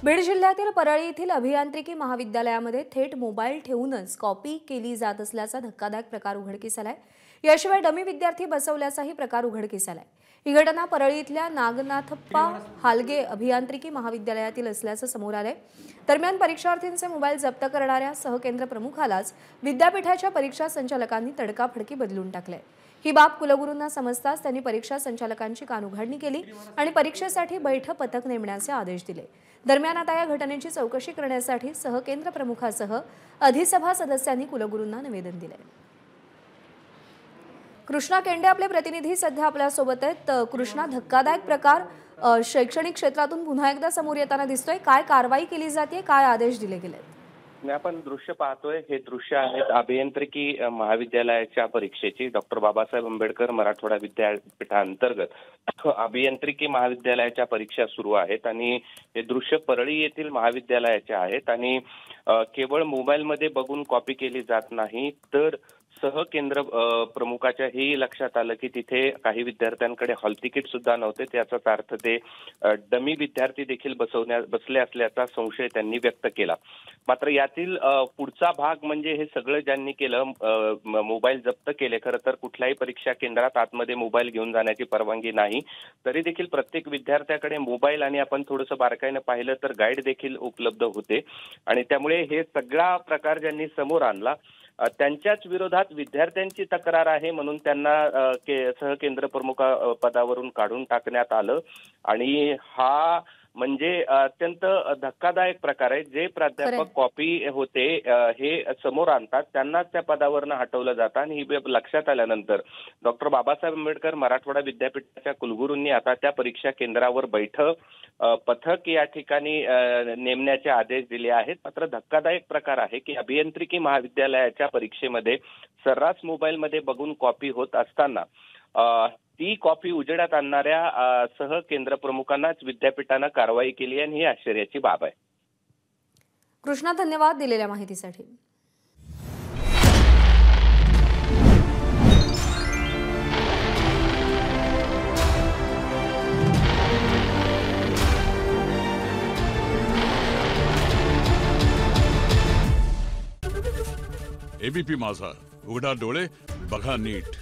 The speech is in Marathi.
बीड जिल्ह्यातील परळी येथील अभियांत्रिकी महाविद्यालयामध्ये थेट मोबाईल ठेवूनच कॉपी केली जात असल्याचा धक्कादायक प्रकार उघडकीस आलाय। याशिवाय डमी विद्यार्थी बसवल्याचाही प्रकार उघडकीस आलाय। ही घटना परळी इथल्या नागनाथप्पा हालगे अभियांत्रिकी महाविद्यालयातील असल्याचं समोर आलंय। दरम्यान परीक्षार्थींचे मोबाईल जप्त करणाऱ्या सहकेंद्र प्रमुखालाच विद्यापीठाच्या परीक्षा संचालकांनी तडकाफडकी बदलून टाकले। ही बाब कुलगुरूंना समजताच त्यांनी परीक्षा संचालकांची कानउघाडणी केली आणि परीक्षेसाठी बैठ पथक नेमण्याचे आदेश दिले। दरम्यान आता या घटनेची चौकशी करण्यासाठी सहकेंद्र प्रमुखासह अधिसभा सदस्यांनी कुलगुरूंना निवेदन दिले। कृष्णा केंडे आपले प्रतिनिधी सध्या आपल्या सोबत आहेत। कृष्णा, धक्कादायक प्रकार शैक्षणिक क्षेत्रातून पुन्हा एकदा समोर येताना दिसतोय। काय कारवाई केली जाते, काय आदेश दिले गेलेत? आपण दृश्य पाहतोय, हे दृश्य आहेत अभियांत्रिकी महाविद्यालयाच्या परीक्षेची। डॉक्टर बाबासाहेब आंबेडकर मराठवाडा विद्यापीठांतर्गत अभियांत्रिकी महाविद्यालयाच्या परीक्षा सुरू आहेत आणि हे दृश्य परळी येथील महाविद्यालयाचे आहेत आणि केवळ मोबाईलमध्ये बघून कॉपी केली जात नाही, तर सहकेंद्र प्रमुखाच्या हे लक्षात आलं की तिथे काही विद्यार्थ्यांकडे हॉल तिकीट सुद्धा नव्हते। त्याचाच अर्थ ते डमी विद्यार्थी देखील बसले असल्याचा संशय त्यांनी व्यक्त केला। मात्र यातील पुढचा भाग म्हणजे हे सगळं ज्यांनी केलं, मोबाईल जप्त केले। खरं तर कुठल्याही परीक्षा केंद्रात आतमध्ये मोबाईल घेऊन जाण्याची परवानगी नाही, तरी देखील प्रत्येक विद्यार्थ्याकडे मोबाईल आणि आपण थोडंसं बारकाईने पाहिलं तर गाईड देखील उपलब्ध होते आणि त्यामुळे हे सगळा प्रकार ज्यांनी समोर आणला त्यांच्याच विरोधात विद्यार्थ्यांची तक्रार आहे म्हणून त्यांना सहकेंद्र प्रमुख पदावरून काढून टाकण्यात आलं आणि हा म्हणजे अत्यंत धक्कादायक प्रकार आहे। जे प्राध्यापक कॉपी होते हे समोर आणतात त्यांनाच त्या पदावरून हटवलं जातं आणि ही लक्षात आल्यानंतर डॉक्टर बाबासाहेब आंबेडकर मराठवाडा विद्यापीठाच्या कुलगुरूंनी आता त्या परीक्षा केंद्रावर पथक या ठिकाणी नेमण्याचे आदेश दिले आहेत। मात्र धक्कादायक प्रकार आहे की अभियांत्रिकी महाविद्यालयाच्या परीक्षेमध्ये सर्रास मोबाईलमध्ये बघून कॉपी होत असताना ती कॉपी उजेडात आणणाऱ्या सहकेंद्र प्रमुखांनाच विद्यापीठानं कारवाई केली आणि ही आश्चर्याची बाब आहे। कृष्णा, धन्यवाद दिलेल्या माहितीसाठी। एबीपी माझा, उघडा डोळे बघा नीट।